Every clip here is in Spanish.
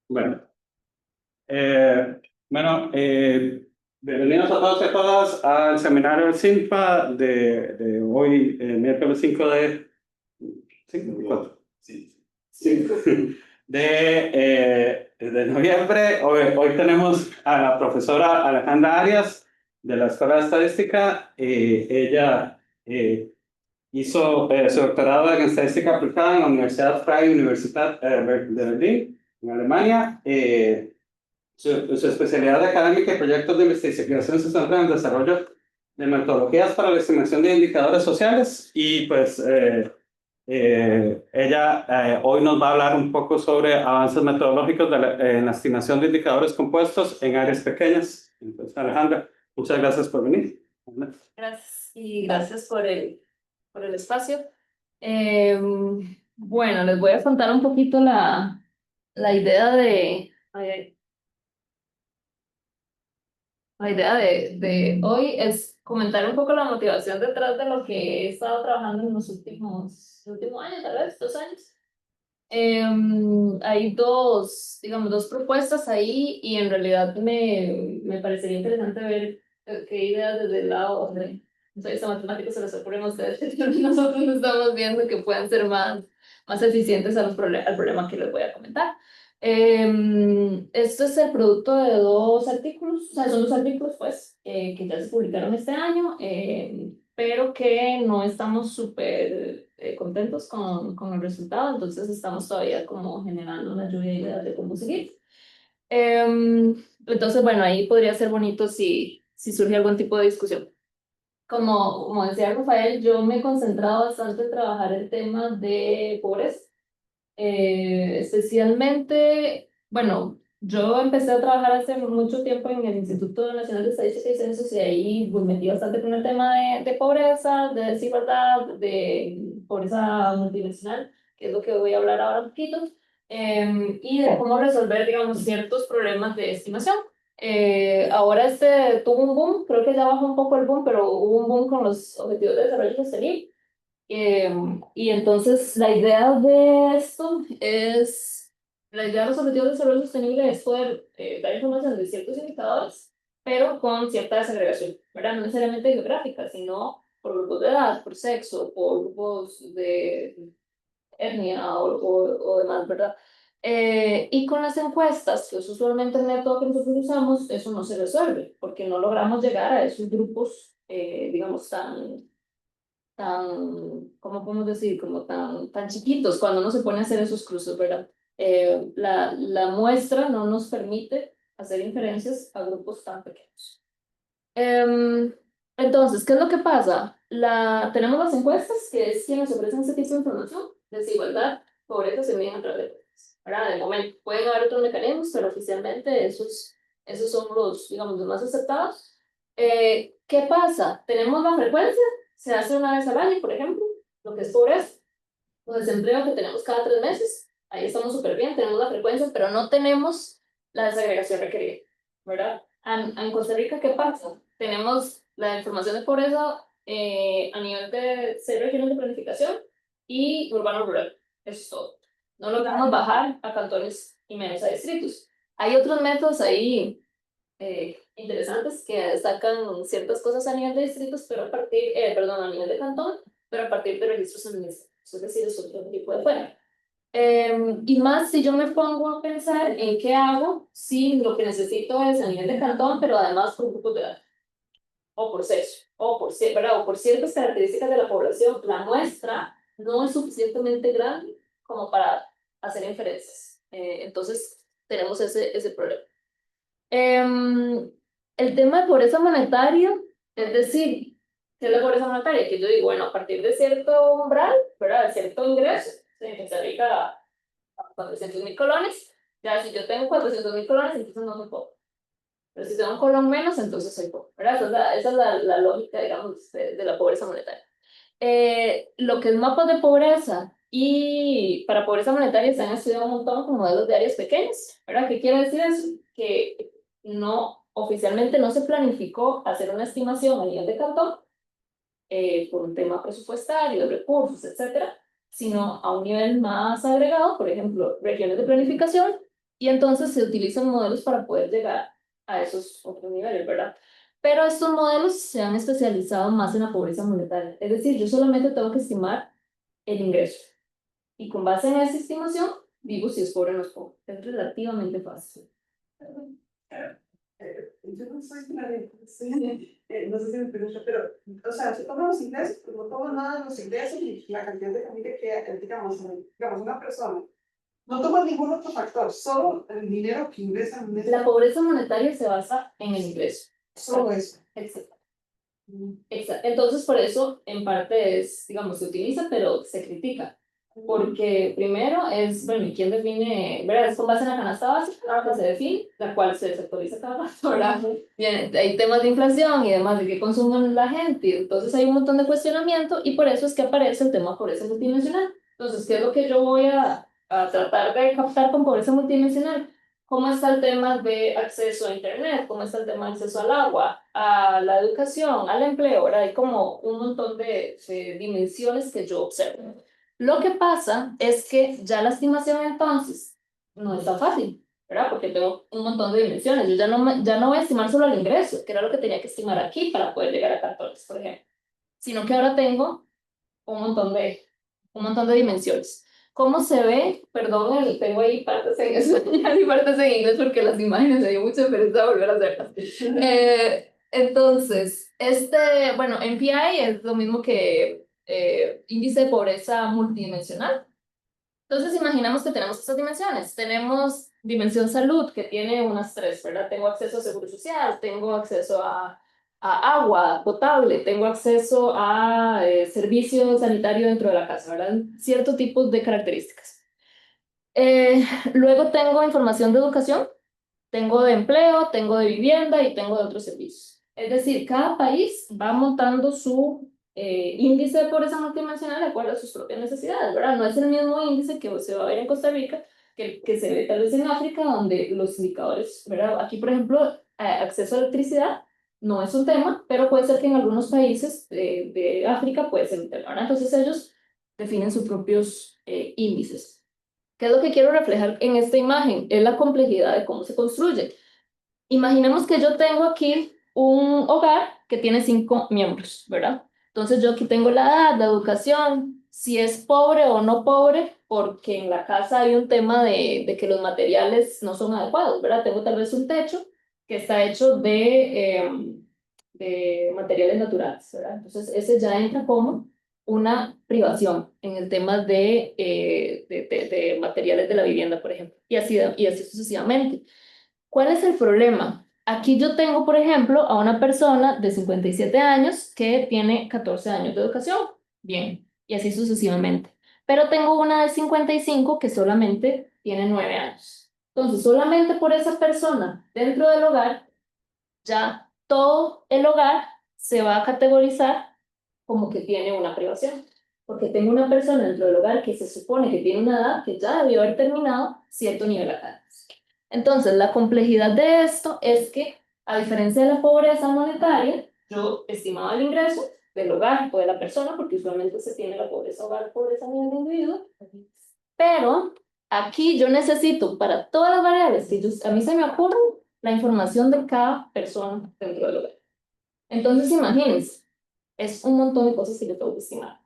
Bueno, eh, bueno bienvenidos a todos y a todas al seminario del SINPA de hoy, miércoles 5 de... ¿cinco? ¿Cuatro? Sí. Cinco. De noviembre. Hoy tenemos a la profesora Alejandra Arias de la Escuela de Estadística. Ella hizo su doctorado en Estadística Aplicada en la Universidad Freie Universität de Berlín, en Alemania. Su especialidad académica y proyectos de investigación se centra en el desarrollo de metodologías para la estimación de indicadores sociales y pues ella hoy nos va a hablar un poco sobre avances metodológicos en la estimación de indicadores compuestos en áreas pequeñas. Entonces, Alejandra, muchas gracias por venir. Gracias y gracias por el espacio. Bueno, les voy a contar un poquito la idea de hoy es comentar un poco la motivación detrás de lo que he estado trabajando en los últimos años, tal vez, 2 años. Hay dos propuestas ahí y en realidad me parecería interesante ver qué ideas desde el lado de esta matemático se les ocurren a ustedes que nosotros estamos viendo que pueden ser más eficientes al problema que les voy a comentar. Esto es el producto de dos artículos, o sea, son dos artículos pues que ya se publicaron este año, pero que no estamos súper contentos con el resultado, entonces estamos todavía como generando una lluvia de ideas de cómo seguir. Entonces, bueno, ahí podría ser bonito si surge algún tipo de discusión. Como decía Rafael, yo me he concentrado bastante en trabajar el tema de pobreza. Especialmente, bueno, yo empecé a trabajar hace mucho tiempo en el Instituto Nacional de Estadística y Censos y ahí pues, metí bastante con el tema de pobreza, de desigualdad, de pobreza multidimensional, que es lo que voy a hablar ahora un poquito, y de cómo resolver, digamos, ciertos problemas de estimación. Ahora este tuvo un boom, creo que ya bajó un poco el boom, pero hubo un boom con los Objetivos de Desarrollo Sostenible. Y entonces la idea de esto es, la idea de los objetivos de desarrollo sostenible es poder dar información de ciertos indicadores, pero con cierta desagregación, ¿verdad? No necesariamente geográfica, sino por grupos de edad, por sexo, por grupos de etnia o demás, ¿verdad? Y con las encuestas, que es usualmente el método que nosotros usamos, eso no se resuelve, porque no logramos llegar a esos grupos, digamos, ¿cómo podemos decir? Como tan chiquitos cuando uno se pone a hacer esos cruces, ¿verdad? La muestra no nos permite hacer inferencias a grupos tan pequeños. Em, entonces, ¿qué es lo que pasa? Tenemos las encuestas, que es quienes ofrecen ese tipo de información, desigualdad, pobreza, se miden a través de encuestas, ¿verdad? De momento, pueden haber otros mecanismos, pero oficialmente esos son digamos, los más aceptados. ¿Qué pasa? Tenemos la frecuencia, se hace una vez al año, por ejemplo, lo que es pobreza, o desempleo que tenemos cada 3 meses, ahí estamos súper bien, tenemos la frecuencia, pero no tenemos la desagregación requerida, ¿verdad? En Costa Rica, ¿qué pasa? Tenemos la información de pobreza a nivel de 6 regiones de planificación y urbano-rural, eso es todo. No logramos bajar a cantones y menos a distritos. Hay otros métodos ahí interesantes que destacan ciertas cosas a nivel de distritos, pero perdón, a nivel de cantón, pero a partir de registros administrativos, es decir, es otro tipo de fuente. Y más si yo me pongo a pensar en qué hago si lo que necesito es a nivel de cantón, pero además por grupos de edad, o por sexo, ¿verdad? O por ciertas características de la población, la muestra no es suficientemente grande como para hacer inferencias. Entonces, tenemos ese problema. El tema de pobreza monetaria, es decir, ¿qué es la pobreza monetaria? Que yo digo, bueno, a partir de cierto umbral, ¿verdad? De cierto ingreso, se Costa Rica a 400.000 colones, ya si yo tengo 400.000 colones, entonces no soy pobre. Pero si tengo un colón menos, entonces soy pobre, ¿verdad? Esa es la lógica, digamos, de la pobreza monetaria. Lo que es mapas de pobreza y para pobreza monetaria se han estudiado un montón con modelos de áreas pequeñas, ¿verdad? ¿Qué quiere decir eso? Que oficialmente no se planificó hacer una estimación a nivel de cantón por un tema presupuestario, de recursos, etcétera, sino a un nivel más agregado, por ejemplo, regiones de planificación, Y entonces se utilizan modelos para poder llegar a esos otros niveles, ¿verdad? Pero estos modelos se han especializado más en la pobreza monetaria. Es decir, yo solamente tengo que estimar el ingreso. Y con base en esa estimación, digo si es pobre o no es pobre. Es relativamente fácil. Yo no soy una de, no sé si me entiendes, pero, o sea, si toman los ingresos, pues no toman nada de los ingresos y la cantidad de familia que, digamos, una persona. No toman ningún otro factor, solo el dinero que ingresa en La pobreza monetaria se basa en el ingreso. Solo eso. Exacto. Exacto. Entonces, por eso, en parte es, digamos, se utiliza, pero se critica. Porque primero es, bueno, ¿y quién define? ¿Verdad? Es con base en la canasta básica que se define, la cual se actualiza cada rato, ¿verdad? Bien, hay temas de inflación y demás, de qué consumen la gente, y entonces hay un montón de cuestionamiento y por eso es que aparece el tema pobreza multidimensional. Entonces, ¿qué es lo que yo voy a tratar de captar con pobreza multidimensional? ¿Cómo está el tema de acceso a Internet? ¿Cómo está el tema de acceso al agua, a la educación, al empleo? ¿Verdad? Hay como un montón de dimensiones que yo observo. Lo que pasa es que ya la estimación entonces no es tan fácil, ¿verdad? Porque tengo un montón de dimensiones. Yo ya no voy a estimar solo el ingreso, que era lo que tenía que estimar aquí para poder llegar a 14, por ejemplo. Sino que ahora tengo un montón de dimensiones. ¿Cómo se ve? Perdón, tengo ahí partes en español y partes en inglés porque las imágenes me dio mucha pereza volver a hacerlas. Entonces, bueno, NPI es lo mismo que índice de pobreza multidimensional. Entonces, imaginamos que tenemos estas dimensiones. Tenemos dimensión salud, que tiene unas tres, ¿verdad? Tengo acceso a seguro social, tengo acceso a agua potable, tengo acceso a servicio sanitario dentro de la casa, ¿verdad? Cierto tipo de características. Luego tengo información de educación, tengo de empleo, tengo de vivienda y tengo de otros servicios. Es decir, cada país va montando su índice de pobreza multidimensional de acuerdo a sus propias necesidades, ¿verdad? No es el mismo índice que se va a ver en Costa Rica que el que se ve tal vez en África, donde los indicadores, ¿verdad? Aquí, por ejemplo, acceso a electricidad no es un tema, pero puede ser que en algunos países de África puede ser un tema, ¿verdad? Entonces ellos definen sus propios índices. ¿Qué es lo que quiero reflejar en esta imagen? Es la complejidad de cómo se construye. Imaginemos que yo tengo aquí un hogar que tiene 5 miembros, ¿verdad? Entonces yo aquí tengo la edad, la educación, si es pobre o no pobre, porque en la casa hay un tema de que los materiales no son adecuados, ¿verdad? Tengo tal vez un techo que está hecho de materiales naturales, ¿verdad? Entonces ese ya entra como una privación en el tema de materiales de la vivienda, por ejemplo, y así sucesivamente. ¿Cuál es el problema? Aquí yo tengo, por ejemplo, a una persona de 57 años que tiene 14 años de educación. Bien, y así sucesivamente. Pero tengo una de 55 que solamente tiene 9 años. Entonces, solamente por esa persona dentro del hogar, ya todo el hogar se va a categorizar como que tiene una privación. Porque tengo una persona dentro del hogar que se supone que tiene una edad que ya debió haber terminado cierto nivel académico. Entonces, la complejidad de esto es que, a diferencia de la pobreza monetaria, yo estimaba el ingreso del hogar o de la persona, porque usualmente se tiene la pobreza hogar, pobreza a nivel de individuo, pero aquí yo necesito para todas las variables que a mí se me ocurren, la información de cada persona dentro del hogar. Entonces, imagínense, es un montón de cosas que yo tengo que estimar.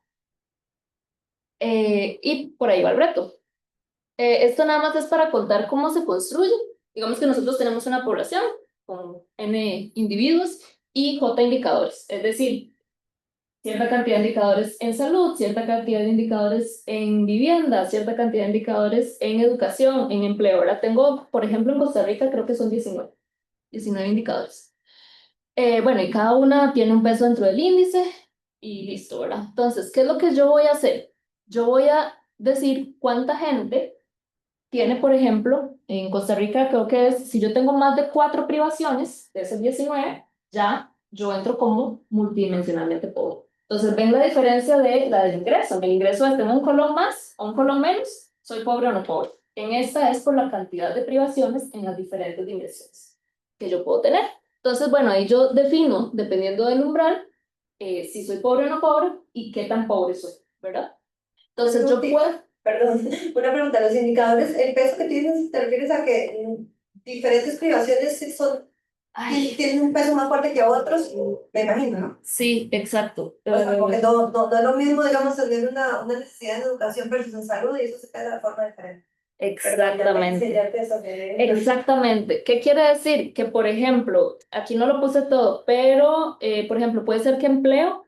Y por ahí va el reto. Esto nada más es para contar cómo se construye. Digamos que nosotros tenemos una población con N individuos y J indicadores, es decir, cierta cantidad de indicadores en salud, cierta cantidad de indicadores en vivienda, cierta cantidad de indicadores en educación, en empleo. Ahora tengo, por ejemplo, en Costa Rica creo que son 19 indicadores. Bueno, y cada una tiene un peso dentro del índice y listo, ¿verdad? Entonces, ¿qué es lo que yo voy a hacer? Yo voy a decir cuánta gente tiene, por ejemplo, en Costa Rica, creo que es, si yo tengo más de 4 privaciones de esos 19, ya yo entro como multidimensionalmente pobre. Entonces, ven la diferencia de la del ingreso. El ingreso es, tengo un colón más o un colón menos, soy pobre o no pobre. En esta es por la cantidad de privaciones en las diferentes dimensiones que yo puedo tener. Entonces, bueno, ahí yo defino, dependiendo del umbral, si soy pobre o no pobre y qué tan pobre soy, ¿verdad? Entonces, yo puedo... Perdón, una pregunta. Los indicadores, el peso que tienes, ¿te refieres a que diferentes privaciones sí son, Ay, tienen un peso más fuerte que otros? Me imagino, ¿no? sí, exacto. O sea, porque no es lo mismo, digamos, tener una necesidad en educación versus en salud y eso se queda de forma diferente. Exactamente. Ya te sobré. Exactamente. ¿Qué quiere decir? Que, por ejemplo, aquí no lo puse todo, pero, por ejemplo, puede ser que empleo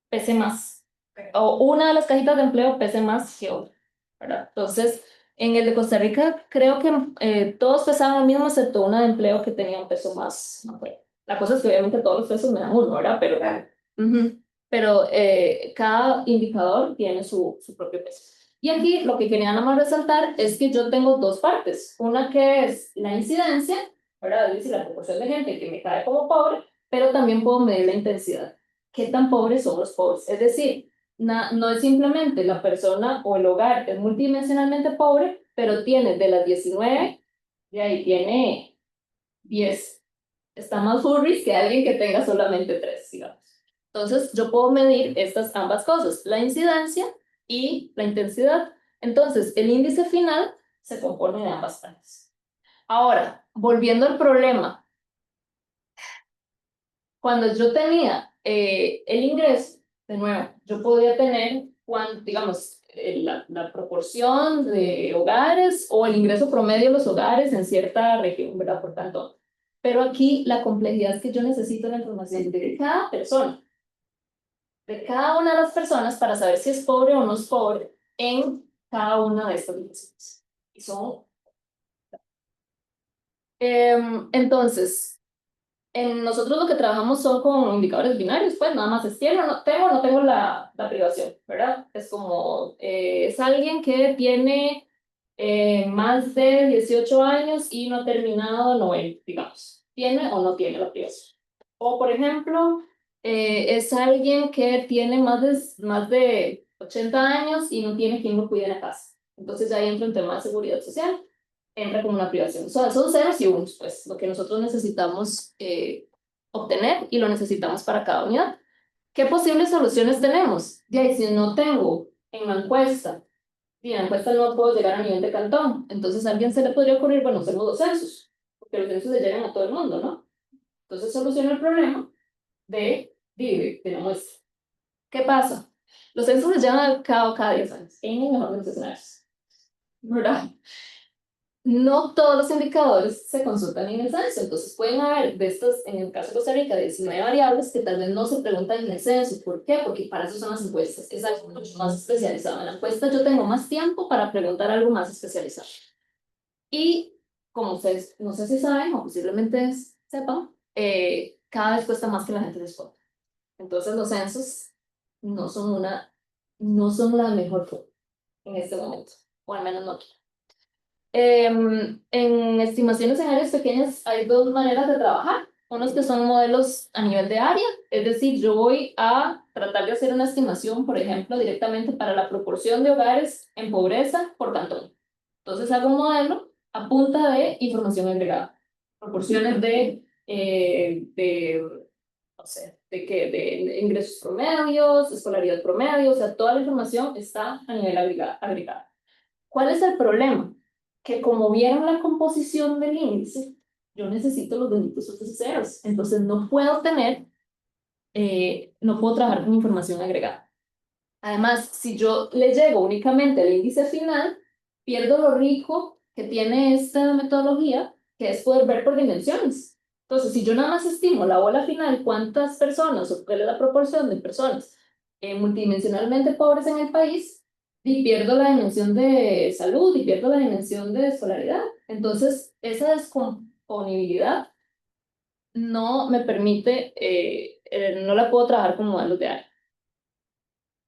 pese más. O una de las cajitas de empleo pese más que otra, ¿verdad? Entonces, en el de Costa Rica, creo que todos pesaban lo mismo, excepto una de empleo que tenía un peso más fuerte. La cosa es que obviamente todos los pesos me dan uno, ¿verdad? Pero, ujú. Pero cada indicador tiene su propio peso. Y aquí lo que quería nada más resaltar es que yo tengo dos partes. Una que es la incidencia, ¿verdad? Es decir, la proporción de gente que me cae como pobre, pero también puedo medir la intensidad. ¿Qué tan pobres son los pobres? Es decir, no es simplemente la persona o el hogar es multidimensionalmente pobre, pero tiene de las 19, de ahí tiene 10. Está más furries que alguien que tenga solamente 3, digamos. Entonces, yo puedo medir estas ambas cosas, la incidencia y la intensidad. Entonces, el índice final se compone de ambas partes. Ahora, volviendo al problema, cuando yo tenía el ingreso, de nuevo, yo podía tener, digamos, la proporción de hogares o el ingreso promedio de los hogares en cierta región, ¿verdad? Por tanto, pero aquí la complejidad es que yo necesito la información de cada persona, de cada una de las personas para saber si es pobre o no es pobre en cada una de estas dimensiones. Y son, entonces, nosotros lo que trabajamos son con indicadores binarios, pues nada más es quiero, no tengo la privación, ¿verdad? Es como, es alguien que tiene más de 18 años y no ha terminado 90, digamos. ¿Tiene o no tiene la privación? O, por ejemplo, es alguien que tiene más de 80 años y no tiene quien lo cuide en la casa. Entonces ya ahí entra un tema de seguridad social, entra como una privación. Son ceros y unos, pues, lo que nosotros necesitamos obtener y lo necesitamos para cada unidad. ¿Qué posibles soluciones tenemos? De ahí, si no tengo en la encuesta, y en la encuesta no puedo llegar a nivel de cantón, entonces a alguien se le podría ocurrir, bueno, hacemos 2 censos, porque los censos le llegan a todo el mundo, ¿no? Entonces soluciona el problema de la muestra. ¿Qué pasa? Los censos les llegan a cabo cada 10 años, en el mejor de los escenarios, ¿verdad? No todos los indicadores se consultan en el censo, entonces pueden haber de estos, en el caso de Costa Rica, 19 variables que tal vez no se preguntan en el censo. ¿Por qué? Porque para eso son las encuestas, es algo mucho más especializado. En la encuesta yo tengo más tiempo para preguntar algo más especializado. Y como ustedes, no sé si saben o posiblemente sepan, cada vez cuesta más que la gente responda. Entonces los censos no son no son la mejor forma en este momento, o al menos no aquí. En estimaciones en áreas pequeñas hay dos maneras de trabajar. Unos que son modelos a nivel de área, es decir, yo voy a tratar de hacer una estimación, por ejemplo, directamente para la proporción de hogares en pobreza por cantón. Entonces hago un modelo a punta de información agregada, proporciones no sé, de ingresos promedios, escolaridad promedio, o sea, toda la información está a nivel agregado. ¿Cuál es el problema? Que como vieron la composición del índice, yo necesito los benditos ceros. Entonces no puedo trabajar con información agregada. Además, si yo le llego únicamente al índice final, pierdo lo rico que tiene esta metodología, que es poder ver por dimensiones. Entonces, si yo nada más estimo la bola final, cuántas personas o cuál es la proporción de personas multidimensionalmente pobres en el país, y pierdo la dimensión de salud y pierdo la dimensión de escolaridad. Entonces, esa disponibilidad no me permite, no la puedo trabajar como modelos de área.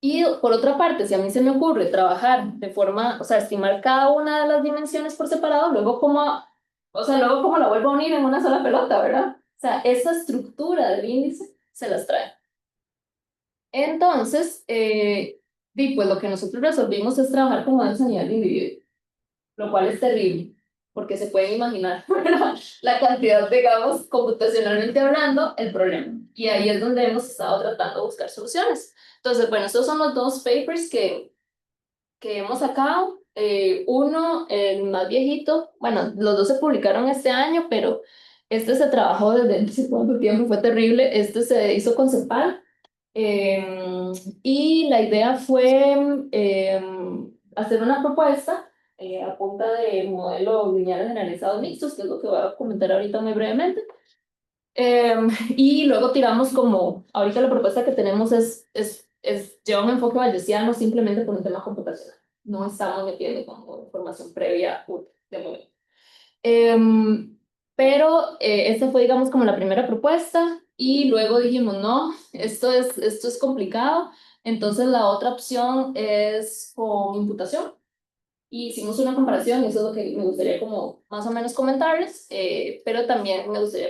Y por otra parte, si a mí se me ocurre trabajar de forma, o sea, estimar cada una de las dimensiones por separado, luego como la vuelvo a unir en una sola pelota, ¿verdad? O sea, esa estructura del índice se las trae. Entonces, pues lo que nosotros resolvimos es trabajar con modelos a nivel de individuo, lo cual es terrible, porque se pueden imaginar la cantidad, digamos, computacionalmente hablando, el problema. Y ahí es donde hemos estado tratando de buscar soluciones. Entonces, bueno, estos son los dos papers que que hemos sacado. Uno, el más viejito, bueno, los dos se publicaron este año, pero este se trabajó desde no sé cuánto tiempo, fue terrible. Este se hizo con CEPAL. Y la idea fue hacer una propuesta a punta de modelos lineales generalizados mixtos, que es lo que voy a comentar ahorita muy brevemente. Y luego tiramos como, ahorita la propuesta que tenemos lleva un enfoque bayesiano simplemente por un tema computacional. No estamos metiendo como información previa de momento. Pero esta fue, digamos, como la primera propuesta y luego dijimos, no, esto es complicado, entonces la otra opción es con imputación. Y hicimos una comparación y eso es lo que me gustaría como más o menos comentarles, pero también me gustaría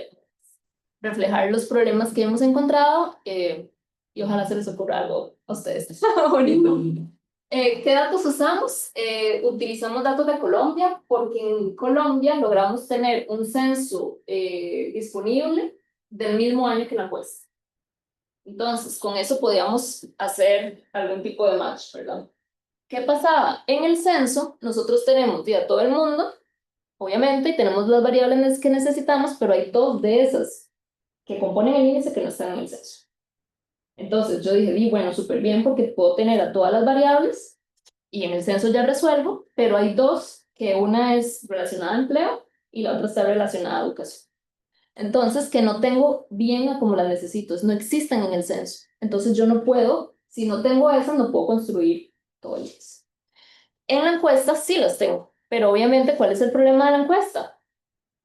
reflejar los problemas que hemos encontrado y ojalá se les ocurra algo a ustedes. Bonito. ¿Qué datos usamos? Utilizamos datos de Colombia porque en Colombia logramos tener un censo disponible del mismo año que la encuesta. Entonces, con eso podíamos hacer algún tipo de match, ¿verdad? ¿Qué pasaba? En el censo, nosotros tenemos ya todo el mundo, obviamente, y tenemos las variables que necesitamos, pero hay dos de esas que componen el índice que no están en el censo. Entonces, yo dije, y bueno, súper bien porque puedo tener a todas las variables y en el censo ya resuelvo, pero hay dos, que una es relacionada a empleo y la otra está relacionada a educación. Entonces, que no tengo bien a como las necesito, no existen en el censo. Entonces, yo no puedo, si no tengo esas, no puedo construir todo el índice. En la encuesta sí las tengo, pero obviamente, ¿cuál es el problema de la encuesta?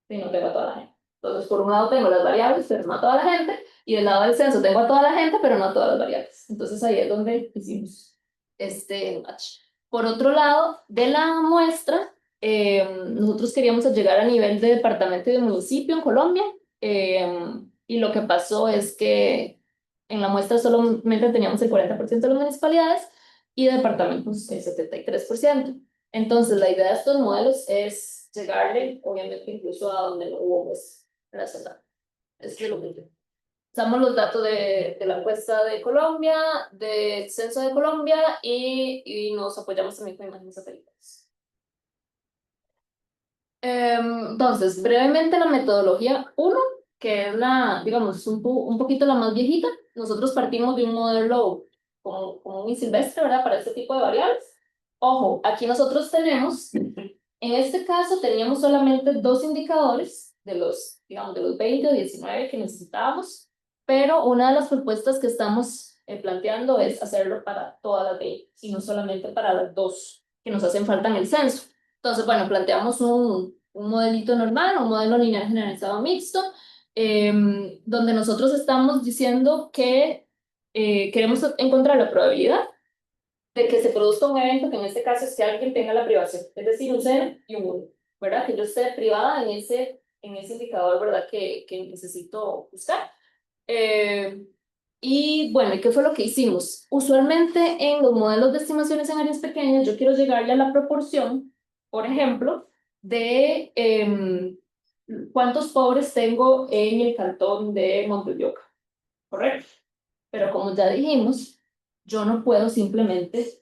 Si no tengo a toda la gente. Entonces, por un lado tengo las variables, pero no a toda la gente, y del lado del censo tengo a toda la gente, pero no a todas las variables. Entonces, ahí es donde hicimos este match. Por otro lado, de la muestra, nosotros queríamos llegar a nivel de departamento y de municipio en Colombia, y lo que pasó es que en la muestra solamente teníamos el 40% de las municipalidades y de departamentos el 73%. Entonces, la idea de estos modelos es llegarle, obviamente, incluso a donde no hubo pues, relacionado. Eso es lo que usamos los datos de la encuesta de Colombia, del censo de Colombia y nos apoyamos también con imágenes satélites. Entonces, brevemente la metodología 1, que es la, digamos, un poquito la más viejita. Nosotros partimos de un modelo como un silvestre, ¿verdad? Para este tipo de variables. Ojo, aquí nosotros tenemos, en este caso teníamos solamente dos indicadores de los, digamos, de los 20 o 19 que necesitábamos, pero una de las propuestas que estamos planteando es hacerlo para todas las 20 y no solamente para las dos que nos hacen falta en el censo. Entonces, bueno, planteamos un modelito normal, un modelo lineal generalizado mixto, donde nosotros estamos diciendo que queremos encontrar la probabilidad de que se produzca un evento, que en este caso es que alguien tenga la privación, es decir, un 0 y un 1, ¿verdad? Que yo esté privada en ese indicador, ¿verdad? Que necesito buscar. Y bueno, ¿y qué fue lo que hicimos? Usualmente en los modelos de estimaciones en áreas pequeñas, yo quiero llegarle a la proporción, por ejemplo, de cuántos pobres tengo en el cantón de Montellioca, ¿correcto? Pero como ya dijimos, yo no puedo simplemente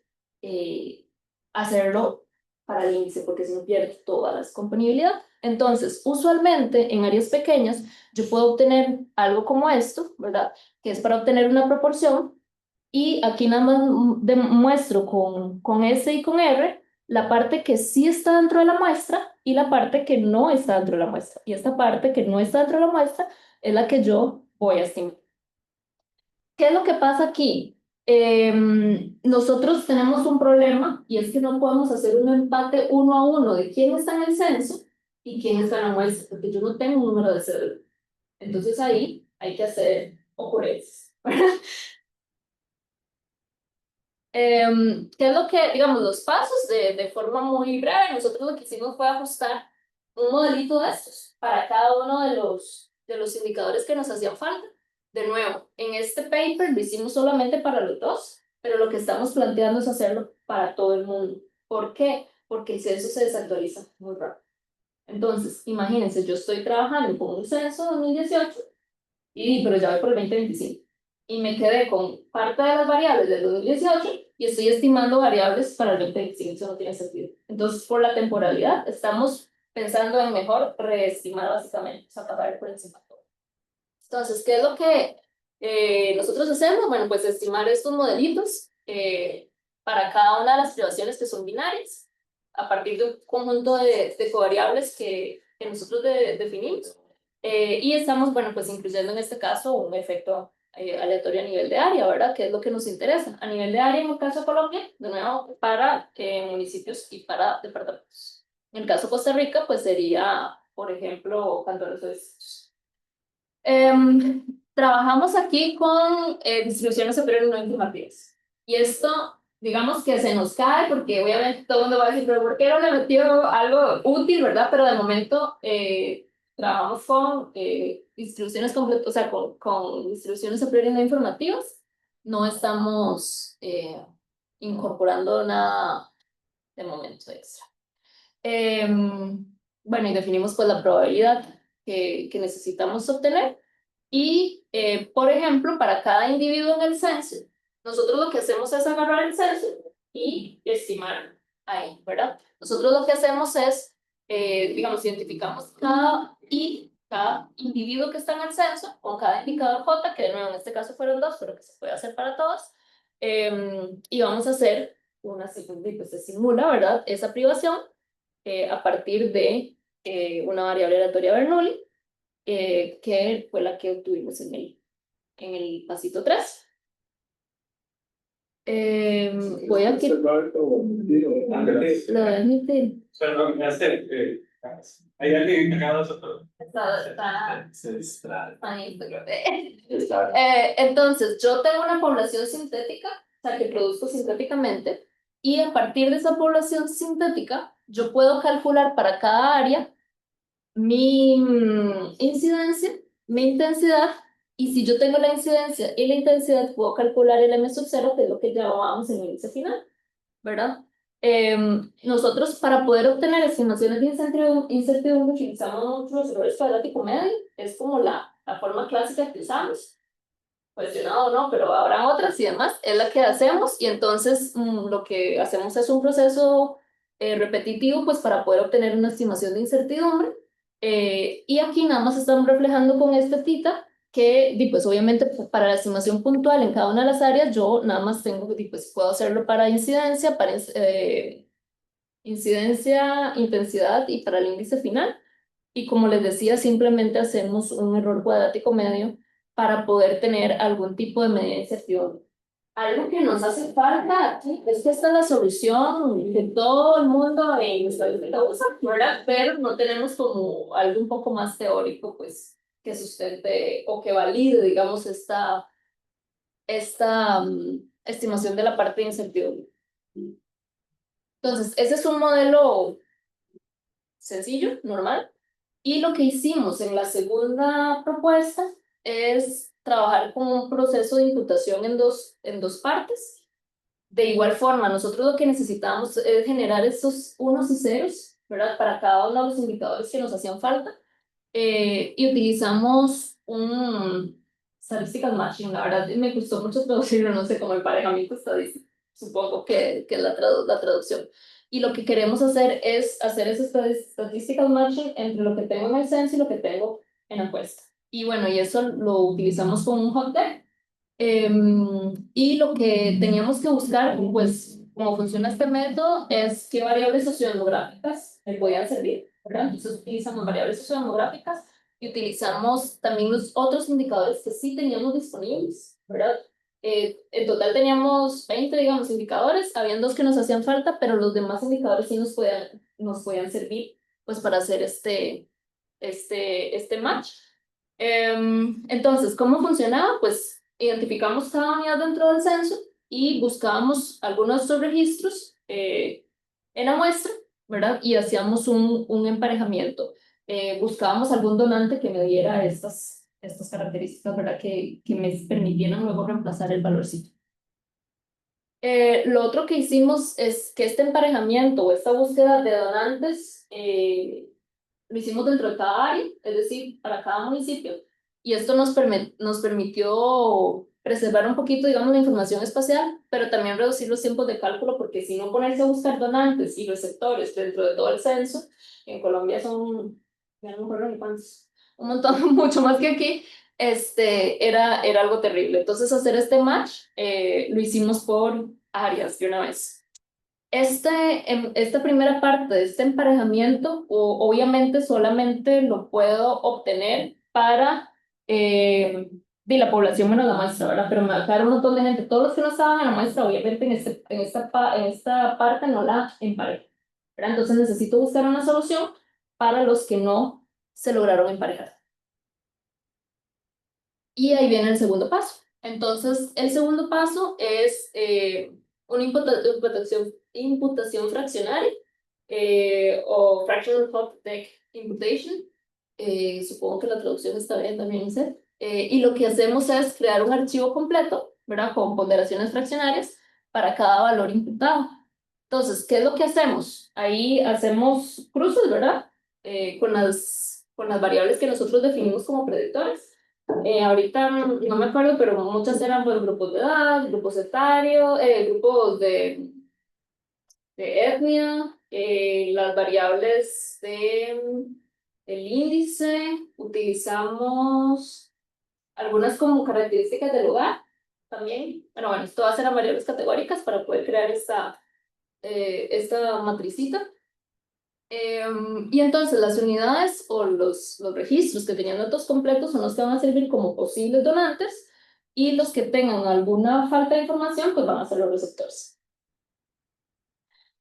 hacerlo para el índice porque si no pierdo toda la disponibilidad. Entonces, usualmente en áreas pequeñas, yo puedo obtener algo como esto, ¿verdad? Que es para obtener una proporción. Y aquí nada más demuestro con S y con R la parte que sí está dentro de la muestra y la parte que no está dentro de la muestra. Y esta parte que no está dentro de la muestra es la que yo voy a estimar. ¿Qué es lo que pasa aquí? Nosotros tenemos un problema y es que no podemos hacer un empate 1 a 1 de quién está en el censo y quién está en la muestra, porque yo no tengo un número de cédula. Entonces ahí hay que hacer ocurrencias. ¿Qué es lo que, digamos, los pasos de forma muy breve? Nosotros lo que hicimos fue ajustar un modelito de estos para cada uno de los indicadores que nos hacían falta. De nuevo, en este paper lo hicimos solamente para los dos, pero lo que estamos planteando es hacerlo para todo el mundo. ¿Por qué? Porque el censo se desactualiza muy rápido. Entonces, imagínense, yo estoy trabajando con un censo 2018, pero ya voy por el 2025. Y me quedé con parte de las variables del 2018 y estoy estimando variables para el 2025, eso no tiene sentido. Entonces, por la temporalidad, estamos pensando en mejor reestimar básicamente, o sea, pagar por encima de todo. Entonces, ¿qué es lo que nosotros hacemos? Bueno, pues estimar estos modelitos para cada una de las privaciones que son binarias, a partir de un conjunto de covariables que nosotros definimos. Y estamos, bueno, pues incluyendo en este caso un efecto aleatorio a nivel de área, ¿verdad? Que es lo que nos interesa. A nivel de área, en el caso de Colombia, de nuevo, para municipios y para departamentos. En el caso de Costa Rica, pues sería, por ejemplo, cantones o distritos. Trabajamos aquí con distribuciones superiores no informativas. Y esto, digamos que se nos cae porque obviamente todo el mundo va a decir, pero ¿por qué no le metió algo útil, verdad? Pero de momento trabajamos con distribuciones completas, o sea, con distribuciones superiores no informativas. No estamos incorporando nada de momento extra. Bueno, y definimos pues la probabilidad que necesitamos obtener. Y, por ejemplo, para cada individuo en el censo, nosotros lo que hacemos es agarrar el censo y estimar ahí, ¿verdad? Nosotros lo que hacemos es, digamos, identificamos cada individuo que está en el censo con cada indicador J, que de nuevo en este caso fueron 2, pero que se puede hacer para todos, y vamos a hacer pues se simula, ¿verdad? Esa privación a partir de una variable aleatoria Bernoulli, que fue la que obtuvimos en el pasito 3. Voy a que lo voy a admitir. Perdón, hay alguien encargado de eso. Entonces, yo tengo una población sintética, o sea, que produzco sintéticamente, y a partir de esa población sintética, yo puedo calcular para cada área mi incidencia, mi intensidad, y si yo tengo la incidencia y la intensidad, puedo calcular el M sub 0, que es lo que llamábamos en el índice final, ¿verdad? Nosotros, para poder obtener estimaciones de incertidumbre, utilizamos mucho los errores cuadrático medio, es como la forma clásica que usamos, cuestionado o no, pero habrá otras y demás, es la que hacemos, y entonces lo que hacemos es un proceso repetitivo, pues para poder obtener una estimación de incertidumbre, y aquí nada más estamos reflejando con este tita, que pues obviamente para la estimación puntual en cada una de las áreas, yo nada más tengo, pues puedo hacerlo para incidencia, incidencia, intensidad y para el índice final, y como les decía, simplemente hacemos un error cuadrático medio para poder tener algún tipo de medida de incertidumbre. Algo que nos hace falta aquí es que esta es la solución que todo el mundo en estadística usa, ¿verdad? Pero no tenemos como algo un poco más teórico, pues, que sustente o que valide, digamos, esta estimación de la parte de incertidumbre. Entonces, ese es un modelo sencillo, normal. Y lo que hicimos en la segunda propuesta es trabajar con un proceso de imputación en dos partes. De igual forma, nosotros lo que necesitamos es generar estos unos y ceros, ¿verdad? Para cada uno de los indicadores que nos hacían falta. Y utilizamos un statistical matching. La verdad, me gustó mucho traducirlo, no sé, como emparejamiento estadístico. Supongo que es la traducción. Y lo que queremos hacer es hacer ese statistical matching entre lo que tengo en el censo y lo que tengo en la encuesta. Y bueno, y eso lo utilizamos con un hot tag. Y lo que teníamos que buscar, pues, cómo funciona este método, es qué variables sociodemográficas me podían servir, ¿verdad? Entonces utilizamos variables sociodemográficas y utilizamos también los otros indicadores que sí teníamos disponibles, ¿verdad? En total teníamos 20, digamos, indicadores, habían 2 que nos hacían falta, pero los demás indicadores sí nos podían servir, pues, para hacer este match. Entonces, ¿cómo funcionaba? Pues identificamos cada unidad dentro del censo y buscábamos algunos de estos registros en la muestra, ¿verdad? Y hacíamos un emparejamiento. Buscábamos algún donante que me diera estas características, ¿verdad? Que me permitieran luego reemplazar el valorcito. Lo otro que hicimos es que este emparejamiento o esta búsqueda de donantes lo hicimos dentro de cada área, es decir, para cada municipio, y esto nos permitió preservar un poquito, digamos, la información espacial, pero también reducir los tiempos de cálculo, porque si no ponerse a buscar donantes y receptores dentro de todo el censo, en Colombia son, ya no me acuerdo ni cuántos, un montón, mucho más que aquí, era algo terrible. Entonces, hacer este match lo hicimos por áreas de una vez. Esta primera parte de este emparejamiento, obviamente solamente lo puedo obtener para de la población menos la muestra, ¿verdad? Pero me va a quedar un montón de gente. Todos los que no estaban en la muestra, obviamente en esta parte no la emparejo, ¿verdad? Entonces necesito buscar una solución para los que no se lograron emparejar. Y ahí viene el segundo paso. Entonces, el segundo paso es una imputación fraccionaria o fractional hot deck imputation. Supongo que la traducción está bien también, ¿sí? Y lo que hacemos es crear un archivo completo, ¿verdad? Con ponderaciones fraccionarias para cada valor imputado. Entonces, ¿qué es lo que hacemos? Ahí hacemos cruces, ¿verdad? Con las variables que nosotros definimos como predictores. Ahorita no me acuerdo, pero muchas eran pues, grupos de edad, grupos etarios, grupos de etnia, las variables del índice, utilizamos algunas como características del lugar también. Bueno, todas eran variables categóricas para poder crear esta matricita. Y entonces las unidades o los registros que tenían datos completos son los que van a servir como posibles donantes y los que tengan alguna falta de información pues van a ser los receptores.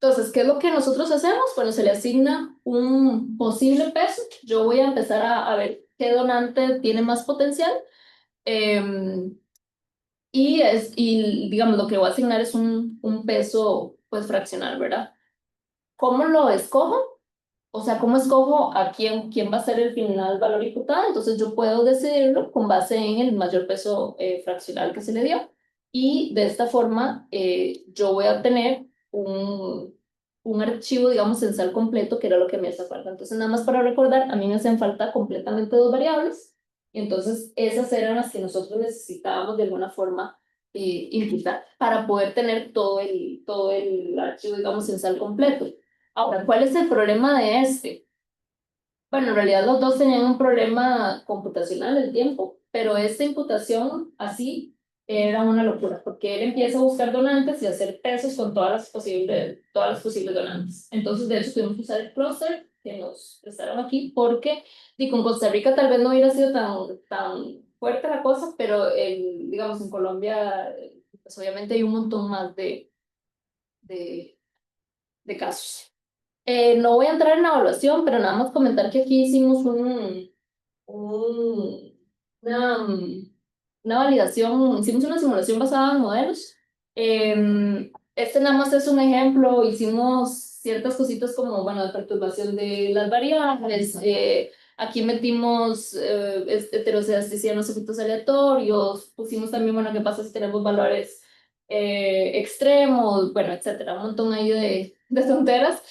Entonces, ¿qué es lo que nosotros hacemos? Bueno, se le asigna un posible peso. Yo voy a empezar a ver qué donante tiene más potencial. Y digamos, lo que voy a asignar es un peso pues fraccional, ¿verdad? ¿Cómo lo escojo? O sea, ¿cómo escojo a quién va a ser el final valor imputado? Entonces yo puedo decidirlo con base en el mayor peso fraccional que se le dio. Y de esta forma yo voy a tener un archivo, digamos, censal completo, que era lo que me hace falta. Entonces, nada más para recordar, a mí me hacen falta completamente 2 variables. Y entonces, esas eran las que nosotros necesitábamos de alguna forma imputar para poder tener todo el archivo, digamos, censal completo. Ahora, ¿cuál es el problema de este? Bueno, en realidad los dos tenían un problema computacional del tiempo, pero esta imputación así era una locura, porque él empieza a buscar donantes y a hacer pesos con todas las posibles donantes. Entonces, de hecho, tuvimos que usar el cluster que nos prestaron aquí, porque con Costa Rica tal vez no hubiera sido tan fuerte la cosa, pero digamos, en Colombia, pues obviamente hay un montón más de casos. No voy a entrar en la evaluación, pero nada más comentar que aquí hicimos una, una validación, hicimos una simulación basada en modelos. Este nada más es un ejemplo, hicimos ciertas cositas como, bueno, la perturbación de las variables, aquí metimos heteroscedasticidad en los efectos aleatorios, pusimos también, bueno, qué pasa si tenemos valores extremos, bueno, etcétera, un montón ahí de tonteras.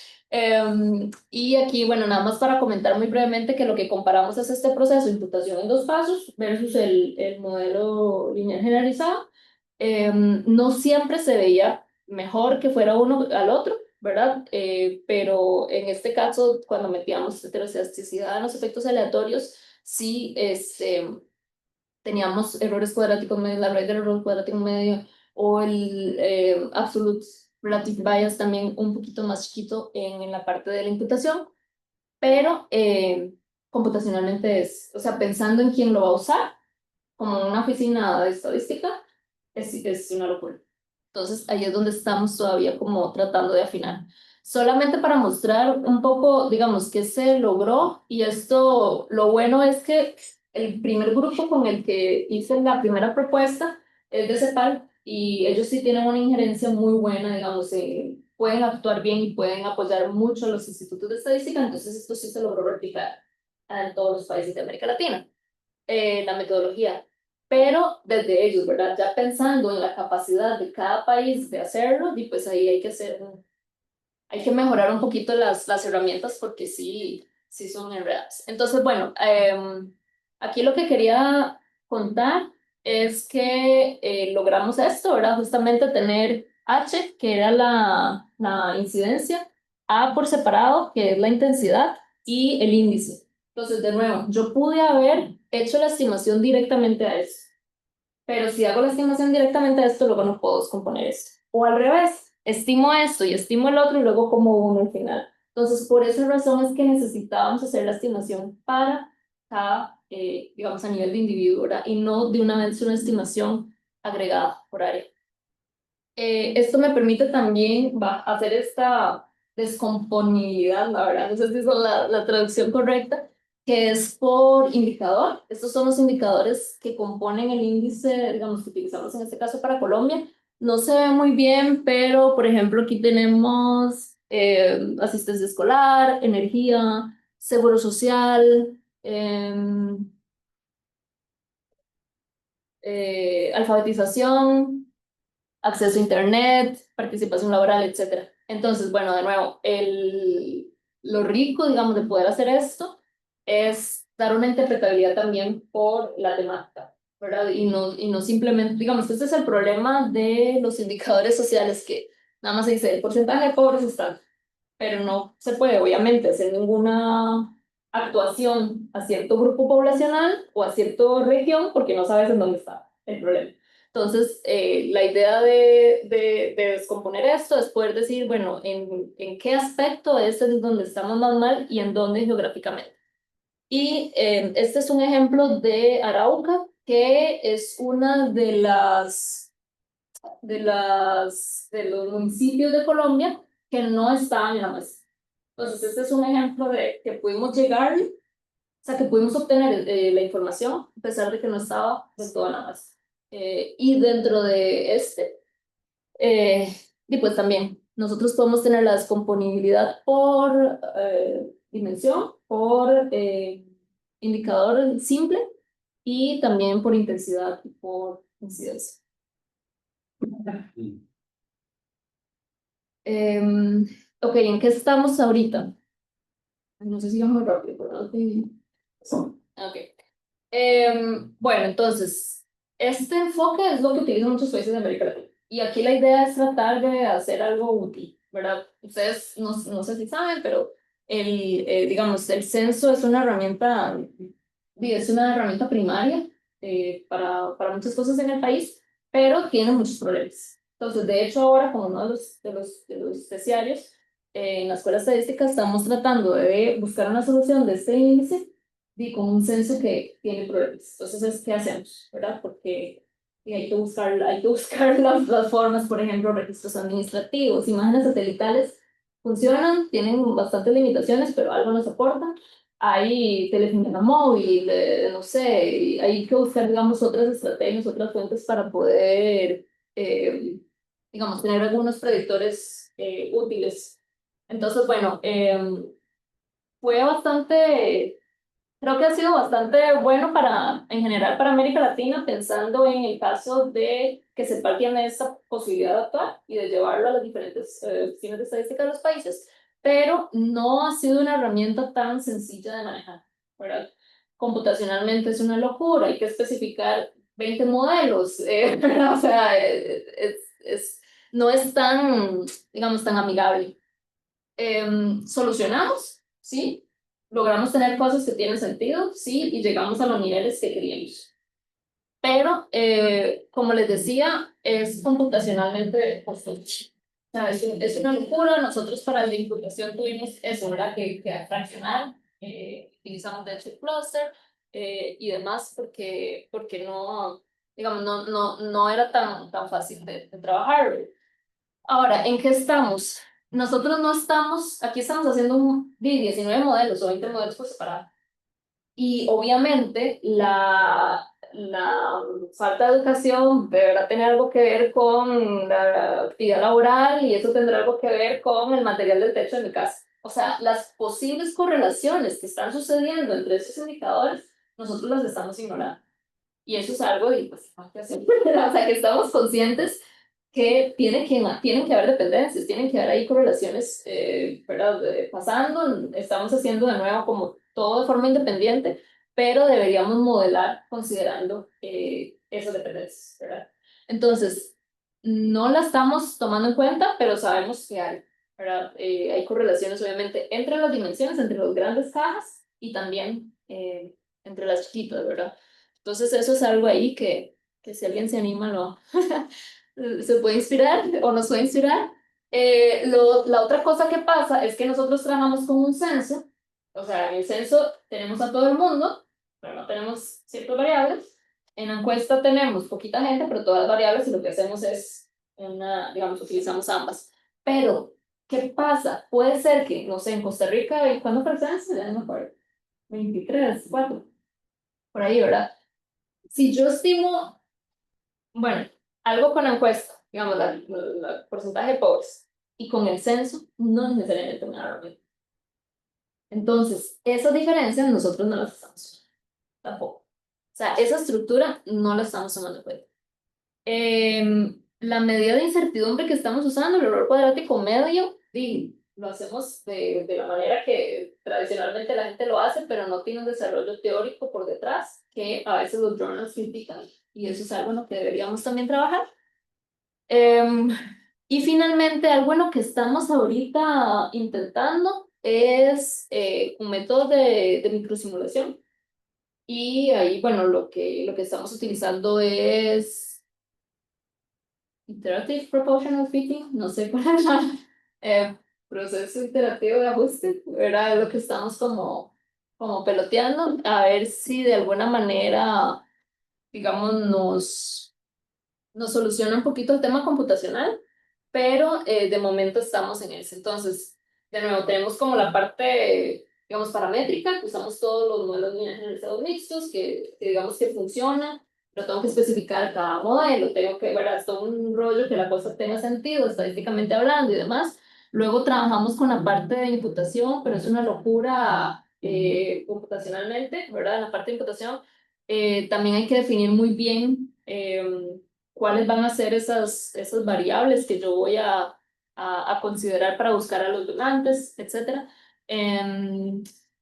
Y aquí, bueno, nada más para comentar muy brevemente que lo que comparamos es este proceso de imputación en 2 pasos versus el modelo lineal generalizado. No siempre se veía mejor que fuera uno al otro, ¿verdad? Pero en este caso, cuando metíamos heterocedasticidad en los efectos aleatorios, sí teníamos errores cuadráticos medios, la raíz del error cuadrático medio o el absolute relative bias también un poquito más chiquito en la parte de la imputación, pero computacionalmente o sea, pensando en quién lo va a usar, como una oficina de estadística, es una locura. Entonces ahí es donde estamos todavía como tratando de afinar. Solamente para mostrar un poco, digamos, qué se logró, y esto, lo bueno es que el primer grupo con el que hice la primera propuesta es de CEPAL, y ellos sí tienen una injerencia muy buena, digamos, pueden actuar bien y pueden apoyar mucho a los institutos de estadística, entonces esto sí se logró replicar en todos los países de América Latina, la metodología. Pero desde ellos, ¿verdad? Ya pensando en la capacidad de cada país de hacerlo, y pues ahí hay que mejorar un poquito las herramientas porque sí son enredadas. Entonces, bueno, aquí lo que quería contar es que logramos esto, ¿verdad? Justamente tener H, que era la incidencia, A por separado, que es la intensidad, y el índice. Entonces, de nuevo, yo pude haber hecho la estimación directamente a esto, pero si hago la estimación directamente a esto, luego no puedo descomponer esto. O al revés, estimo esto y estimo el otro y luego como uno al final. Entonces, por esa razón es que necesitábamos hacer la estimación para cada, digamos, a nivel de individuo, ¿verdad? Y no de una vez una estimación agregada por área. Esto me permite también hacer esta descomponibilidad, la verdad, no sé si es la traducción correcta, que es por indicador. Estos son los indicadores que componen el índice, digamos, que utilizamos en este caso para Colombia. No se ve muy bien, pero por ejemplo aquí tenemos asistencia escolar, energía, seguro social, alfabetización, acceso a Internet, participación laboral, etcétera. Entonces, bueno, de nuevo, lo rico, digamos, de poder hacer esto es dar una interpretabilidad también por la temática, ¿verdad? Y no simplemente, digamos, que este es el problema de los indicadores sociales, que nada más se dice el porcentaje de pobres está, pero no se puede, obviamente, hacer ninguna actuación a cierto grupo poblacional o a cierta región porque no sabes en dónde está el problema. Entonces, la idea de descomponer esto es poder decir, bueno, en qué aspecto este es donde estamos más mal y en dónde geográficamente. Y este es un ejemplo de Arauca, que es una de los municipios de Colombia que no estaban en la muestra. Entonces, este es un ejemplo de que pudimos llegar, o sea, que pudimos obtener la información a pesar de que no estaba de toda la muestra. Y dentro de y pues también, nosotros podemos tener la descomponibilidad por dimensión, por indicador simple y también por intensidad y por incidencia. Em, ok, ¿en qué estamos ahorita? No sé si vamos muy rápido, pero no ok. Bueno, entonces, este enfoque es lo que utilizan muchos países de América Latina. Y aquí la idea es tratar de hacer algo útil, ¿verdad? Ustedes no sé si saben, pero digamos, el censo es una herramienta primaria para muchas cosas en el país, pero tiene muchos problemas. Entonces, de hecho, ahora, como uno de los terciarios, en la escuela estadística estamos tratando de buscar una solución de este índice y con un censo que tiene problemas. Entonces, ¿qué hacemos? ¿Verdad? Porque hay que buscar las formas, por ejemplo, registros administrativos, imágenes satelitales, funcionan, tienen bastantes limitaciones, pero algo nos aportan. Hay telefonía móvil, no sé, y hay que buscar, digamos, otras estrategias, otras fuentes para poder, digamos, tener algunos predictores útiles. Entonces, bueno, fue bastante, creo que ha sido bastante bueno en general para América Latina, pensando en el caso de que CEPAL tiene esta posibilidad de actuar y de llevarlo a las diferentes oficinas de estadística de los países, pero no ha sido una herramienta tan sencilla de manejar, ¿verdad? Computacionalmente es una locura, hay que especificar 20 modelos, ¿verdad? O sea, no es tan, digamos, tan amigable. Solucionamos, ¿sí? Logramos tener cosas que tienen sentido, sí, y llegamos a los niveles que queríamos. Pero, como les decía, es computacionalmente costoso. O sea, es una locura. Nosotros para la imputación tuvimos eso, ¿verdad? Que fraccionar, utilizamos de hecho el cluster y demás porque no, digamos, no era tan fácil de trabajar. Ahora, ¿en qué estamos? Nosotros no estamos, aquí estamos haciendo 19 modelos o 20 modelos por separado. Y obviamente la falta de educación deberá tener algo que ver con la actividad laboral y eso tendrá algo que ver con el material del techo de mi casa. O sea, las posibles correlaciones que están sucediendo entre esos indicadores, nosotros las estamos ignorando. Y eso es algo y pues, hay que hacer. O sea, que estamos conscientes que tienen que haber dependencias, tienen que haber ahí correlaciones, ¿verdad? Pasando, estamos haciendo de nuevo como todo de forma independiente, pero deberíamos modelar considerando esas dependencias, ¿verdad? Entonces, no la estamos tomando en cuenta, pero sabemos que hay, ¿verdad? Hay correlaciones, obviamente, entre las dimensiones, entre las grandes cajas y también entre las chiquitas, ¿verdad? Entonces, eso es algo ahí que si alguien se anima, se puede inspirar o nos puede inspirar. La otra cosa que pasa es que nosotros trabajamos con un censo, o sea, en el censo tenemos a todo el mundo, pero no tenemos ciertas variables. En la encuesta tenemos poquita gente, pero todas las variables y lo que hacemos es, digamos, utilizamos ambas. Pero, ¿qué pasa? Puede ser que, no sé, en Costa Rica, ¿y cuándo fue el censo? Ya no me acuerdo. 23, 4, por ahí, ¿verdad? Si yo estimo, bueno, algo con la encuesta, digamos, la porcentaje de pobres, y con el censo, no necesariamente me da lo mismo. Entonces, esas diferencias nosotros no las estamos usando, tampoco. O sea, esa estructura no la estamos tomando en cuenta. La medida de incertidumbre que estamos usando, el error cuadrático medio, lo hacemos de la manera que tradicionalmente la gente lo hace, pero no tiene un desarrollo teórico por detrás que a veces los journals critican. Y eso es algo en lo que deberíamos también trabajar. Y finalmente, algo en lo que estamos ahorita intentando es un método de microsimulación. Y ahí, bueno, lo que estamos utilizando es Iterative Proportional Fitting, no sé cuál es proceso iterativo de ajuste, era lo que estamos como peloteando, a ver si de alguna manera, digamos, nos soluciona un poquito el tema computacional, pero de momento estamos en ese. Entonces, de nuevo, tenemos como la parte, digamos, paramétrica, que usamos todos los modelos generalizados mixtos, que digamos que funcionan, pero tengo que especificar cada modelo, tengo que ver hasta un rollo que la cosa tenga sentido, estadísticamente hablando y demás. Luego trabajamos con la parte de imputación, pero es una locura computacionalmente, ¿verdad? En la parte de imputación también hay que definir muy bien cuáles van a ser esas variables que yo voy a considerar para buscar a los donantes, etc.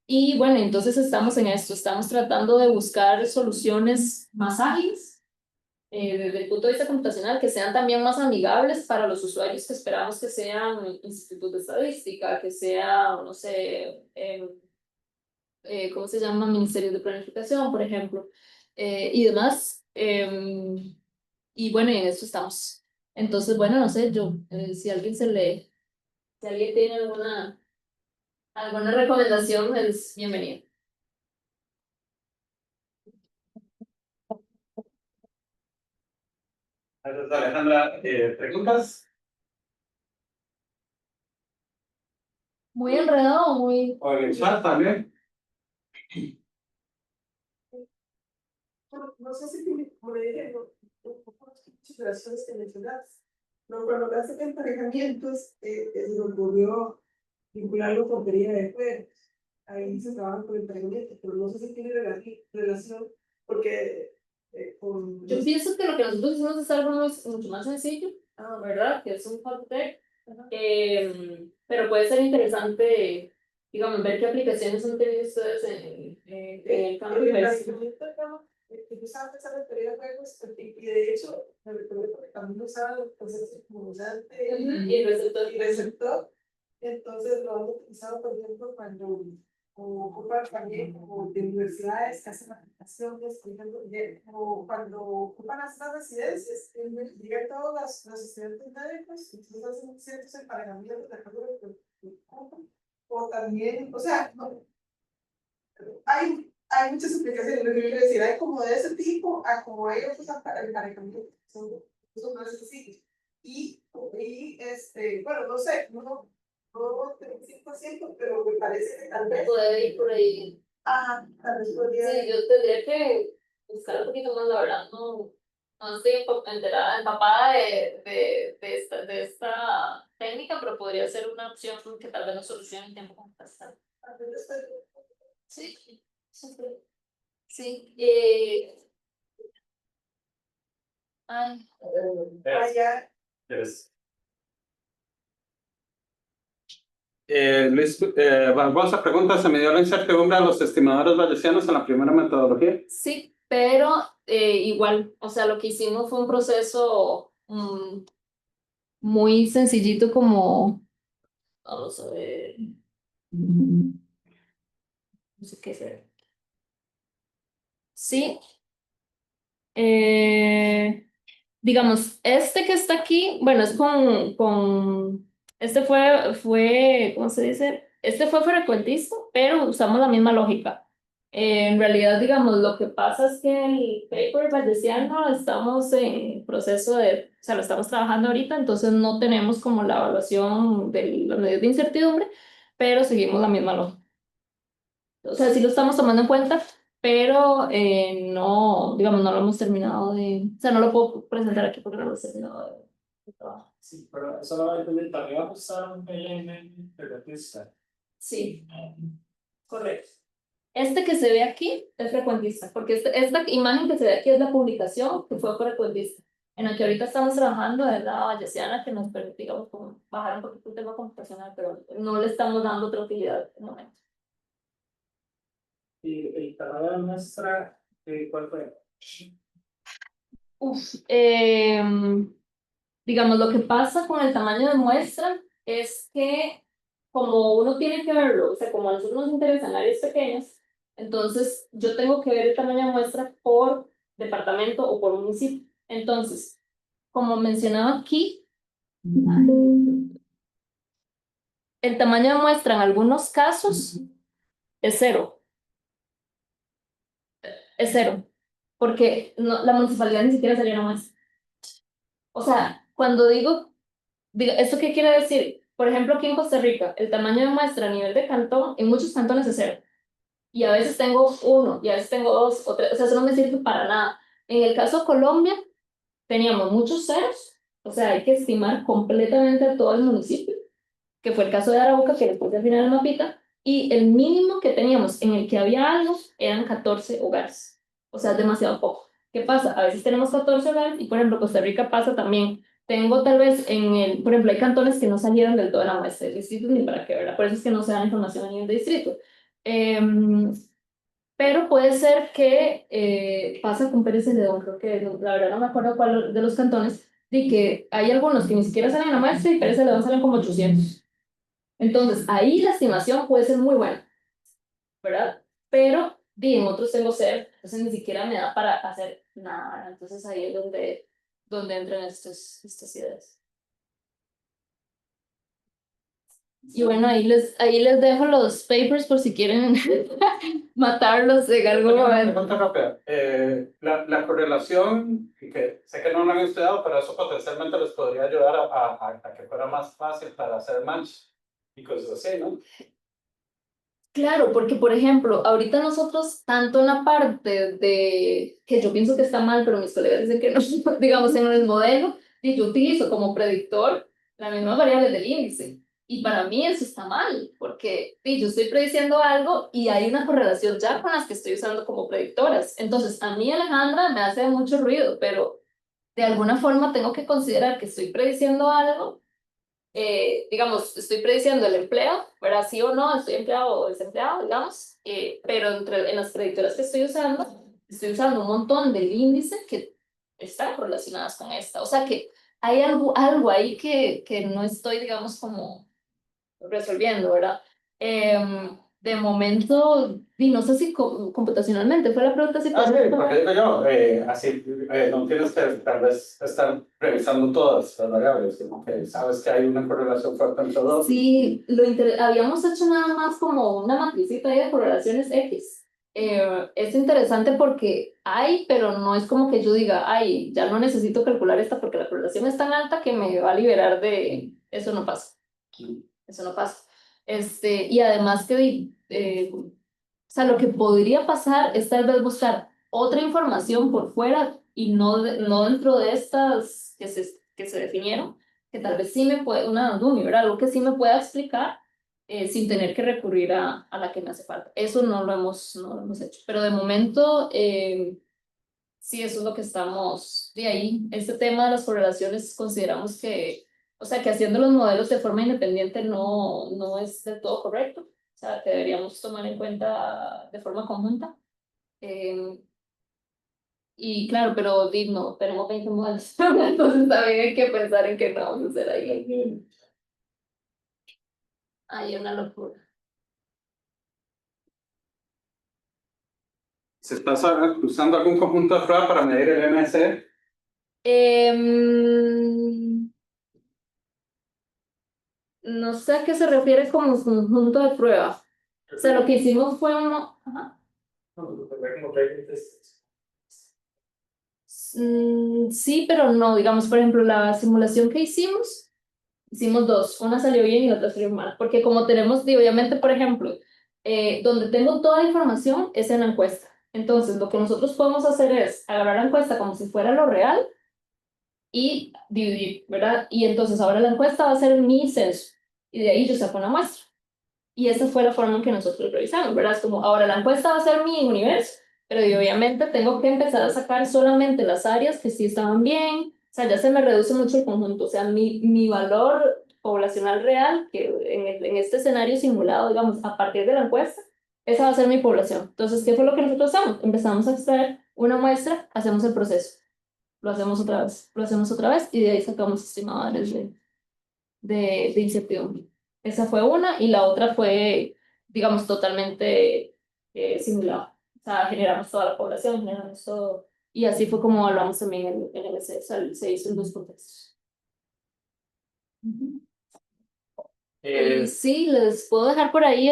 Y bueno, entonces estamos en esto, estamos tratando de buscar soluciones más ágiles desde el punto de vista computacional, que sean también más amigables para los usuarios que esperamos que sean institutos de estadística, que sea, no sé, ¿cómo se llama? Ministerios de Planificación, por ejemplo, y demás. Y bueno, y en eso estamos. Entonces, bueno, no sé, si alguien si alguien tiene alguna recomendación, es bienvenido. Gracias, Alejandra. ¿Preguntas? Muy enredado, muy... ¿O en el chat también? No sé si como le dije, un poco las consideraciones que mencionaste. No, cuando hablaste de emparejamientos, se me ocurrió vincularlo con teoría de juegos. Ahí se trabaja con emparejamientos, pero no sé si tiene relación, porque Yo pienso que lo que nosotros hicimos es algo mucho más sencillo, ¿verdad? Que es un hot tech. Pero puede ser interesante, digamos, ver qué aplicaciones han tenido ustedes en el campo de emparejamiento, yo estaba pensando en teoría de juegos, y de hecho, me recuerdo porque también usaba el concepto como usante y el receptor. y receptor. Entonces lo han utilizado, por ejemplo, cuando ocupan también como de universidades que hacen aplicaciones, por ejemplo, como cuando ocupan las residencias, llegan todos los estudiantes médicos, entonces hacen ciertos emparejamientos de acuerdo a lo que ocupan. O también, o sea, no, hay muchas aplicaciones, lo que quiero decir, hay como de ese tipo, a como hay otros emparejamientos, son más sencillos. Bueno, no sé, no 100%, pero me parece que tal vez. Puede ir por ahí. Tal vez podría. Sí, yo tendría que buscar un poquito más, la verdad, no estoy empapada de esta técnica, pero podría ser una opción que tal vez nos solucione en tiempo computacional. Sí, sí. Sí. Ay, Allá. Yes. Luis Barbosa pregunta: ¿se me dio la incertidumbre a los estimadores bayesianos en la primera metodología? sí, pero igual, o sea, lo que hicimos fue un proceso muy sencillito como, vamos a ver, no sé qué hacer. Sí, digamos, este que está aquí, bueno, es este ¿cómo se dice? Este fue frecuentista, pero usamos la misma lógica. En realidad, digamos, lo que pasa es que el paper bayesiano estamos en proceso o sea, lo estamos trabajando ahorita, entonces no tenemos como la evaluación de los medios de incertidumbre, pero seguimos la misma lógica. O sea, sí lo estamos tomando en cuenta, pero no, digamos, no lo hemos terminado o sea, no lo puedo presentar aquí porque no lo hemos terminado de trabajar. Sí, pero eso lo va a entender. También va a usar un PLM frecuentista. Sí, correcto. Este que se ve aquí es frecuentista, porque esta imagen que se ve aquí es la publicación que fue frecuentista, en la que ahorita estamos trabajando es la bayesiana que nos permite, digamos, como bajar un poquito el tema computacional, pero no le estamos dando otra utilidad en el momento. Y el tamaño de muestra, ¿cuál fue? Digamos, lo que pasa con el tamaño de muestra es que como uno tiene que verlo, o sea, como a nosotros nos interesan áreas pequeñas, entonces yo tengo que ver el tamaño de muestra por departamento o por municipio. Entonces, como mencionaba aquí, el tamaño de muestra en algunos casos es cero, porque la municipalidad ni siquiera salió a muestra. O sea, cuando ¿esto qué quiere decir? Por ejemplo, aquí en Costa Rica, el tamaño de muestra a nivel de cantón, en muchos cantones es cero. Y a veces tengo uno, y a veces tengo dos o tres, o sea, eso no me sirve para nada. En el caso de Colombia, teníamos muchos ceros, o sea, hay que estimar completamente a todo el municipio, que fue el caso de Arauca, que les puse al final el mapita, y el mínimo que teníamos en el que había algo eran 14 hogares. O sea, es demasiado poco. ¿Qué pasa? A veces tenemos 14 hogares, y por ejemplo, Costa Rica pasa también. Tengo tal vez por ejemplo, hay cantones que no salieron del todo de la muestra de distritos ni para qué, ¿verdad? Por eso es que no se da información a nivel de distrito. Pero puede ser que pasa con Pérez Celedón, creo que la verdad no me acuerdo cuál de los cantones, de que hay algunos que ni siquiera salen a la muestra y Pérez Celedón salen como 800. Entonces, ahí la estimación puede ser muy buena, ¿verdad? Pero, en otros tengo cero, entonces ni siquiera me da para hacer nada, ¿verdad? Entonces ahí es donde entran estas ideas. Y bueno, ahí les dejo los papers por si quieren matarlos en algún Una momento. pregunta rápida. La correlación, que sé que no lo han estudiado, pero eso potencialmente les podría ayudar a que fuera más fácil para hacer match y cosas así, ¿no? Claro, porque por ejemplo, ahorita nosotros, tanto en la parte de que yo pienso que está mal, pero mis colegas dicen que no, digamos en el modelo, y yo utilizo como predictor las mismas variables del índice. Y para mí eso está mal, porque yo estoy prediciendo algo y hay una correlación ya con las que estoy usando como predictoras. Entonces, a mí Alejandra me hace mucho ruido, pero de alguna forma tengo que considerar que estoy prediciendo algo, digamos, estoy prediciendo el empleo, ¿verdad? Sí o no, estoy empleado o desempleado, digamos, pero en las predictoras que estoy usando un montón del índice que están correlacionadas con esta. O sea que hay algo ahí que no estoy, digamos, como resolviendo, ¿verdad? De momento, y no sé si computacionalmente fue la pregunta si Ah, sí, podemos porque digo yo, así no tienes que tal vez estar revisando todas las variables, sino que sabes que hay una correlación fuerte entre dos. Sí, habíamos hecho nada más como una matricita ahí de correlaciones X. Es interesante porque hay, pero no es como que yo diga, ay, ya no necesito calcular esta porque la correlación es tan alta que me va a liberar de... Eso no pasa. Eso no pasa. Y además que, o sea, lo que podría pasar es tal vez buscar otra información por fuera y no dentro de estas que se definieron, que tal vez sí me puede, una dummy, ¿verdad? Algo que sí me pueda explicar sin tener que recurrir a la que me hace falta. Eso no lo hemos hecho. Pero de momento, sí, eso es lo que estamos de ahí. Este tema de las correlaciones consideramos que, o sea, que haciendo los modelos de forma independiente no es del todo correcto. O sea, que deberíamos tomar en cuenta de forma conjunta. Y claro, pero no, tenemos 20 modelos. Entonces también hay que pensar en qué no vamos a hacer ahí. Hay una locura. ¿Se está usando algún conjunto de pruebas para medir el MSE? No sé a qué se refiere como conjunto de prueba. O sea, lo que hicimos fue uno. Ajá. Sí, pero no. Digamos, por ejemplo, la simulación que hicimos dos. Una salió bien y la otra salió mal. Porque como tenemos, obviamente, por ejemplo, donde tengo toda la información es en la encuesta. Entonces, lo que nosotros podemos hacer es agarrar la encuesta como si fuera lo real y dividir, ¿verdad? Y entonces ahora la encuesta va a ser mi censo. Y de ahí yo saco una muestra. Y esa fue la forma en que nosotros revisamos, ¿verdad? Es como, ahora la encuesta va a ser mi universo, pero yo obviamente tengo que empezar a sacar solamente las áreas que sí estaban bien, o sea, ya se me reduce mucho el conjunto, o sea, mi valor poblacional real, que en este escenario simulado, digamos, a partir de la encuesta, esa va a ser mi población. Entonces, ¿qué fue lo que nosotros hacemos? Empezamos a extraer una muestra, hacemos el proceso, lo hacemos otra vez, lo hacemos otra vez, y de ahí sacamos estimadores de incertidumbre. Esa fue una y la otra fue, digamos, totalmente simulada. O sea, generamos toda la población, generamos todo. Y así fue como hablamos también en el EC, o sea, se hizo en dos contextos. Ujú. Sí, les puedo dejar por ahí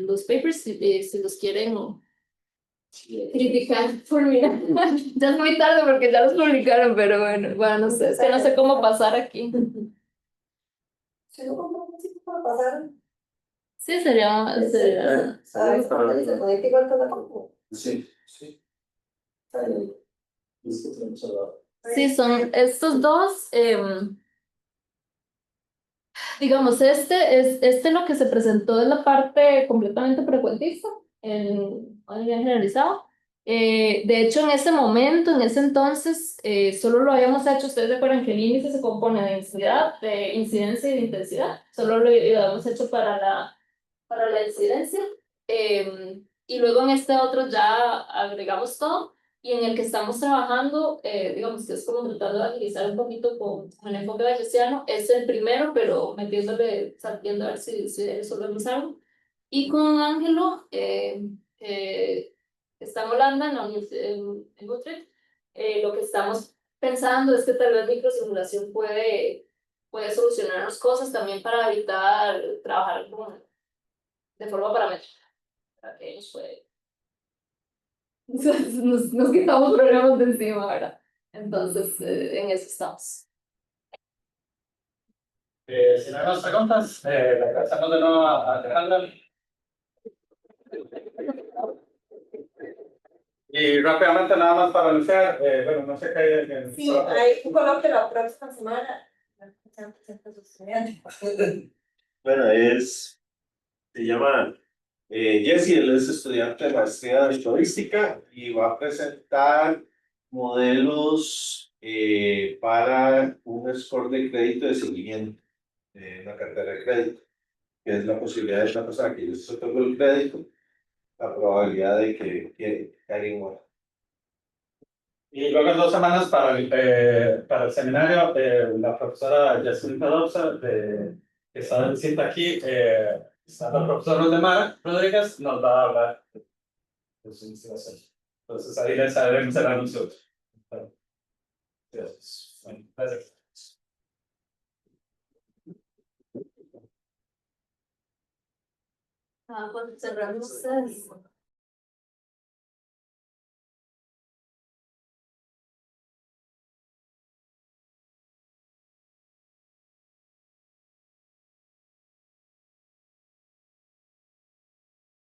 los papers si los quieren criticar por mí. Ya es muy tarde porque ya los publicaron, pero bueno, no sé, es que no sé cómo pasar aquí. Si no compramos un sitio para pasar, Sí, sería. a veces cuando se conecta igual con la compu. Sí, sí. Está bien. Sí, son estos dos, digamos, este lo que se presentó es la parte completamente frecuentista, en bien generalizado. De hecho, en ese momento, en ese entonces, solo lo habíamos hecho, ustedes recuerdan que el índice se compone de densidad, de incidencia y de intensidad, solo lo habíamos hecho para la incidencia. Y luego en este otro ya agregamos todo y en el que estamos trabajando, digamos que es como tratando de agilizar un poquito con el enfoque bayesiano, es el primero, pero metiéndole, viendo a ver si resolvemos algo. Y con Ángelo, que está en Holanda, en la Universidad en Utrecht, lo que estamos pensando es que tal vez microsimulación puede solucionarnos cosas también para evitar trabajar de forma paramétrica. Para que nos puede nos quitamos problemas de encima, ¿verdad? Entonces, en eso estamos. Si no hay más preguntas, le agradecemos de nuevo a Alejandra. Y rápidamente, nada más para anunciar, bueno, no sé qué hay en Sí, hay un coloquio la próxima semana. Bueno, se llama Jesse, él es estudiante de maestría de estadística y va a presentar modelos para un score de crédito de seguimiento de una cartera de crédito, que es la posibilidad de una persona que yo se otorgó el crédito, la probabilidad de que alguien muera. Y luego en 2 semanas para el seminario, la profesora Jacinta Dobsa, que está de visita aquí, está la profesora Rosemara Rodríguez, nos va a hablar de su investigación. Entonces ahí les haremos el anuncio. Gracias. Bueno, gracias. Pues cerramos.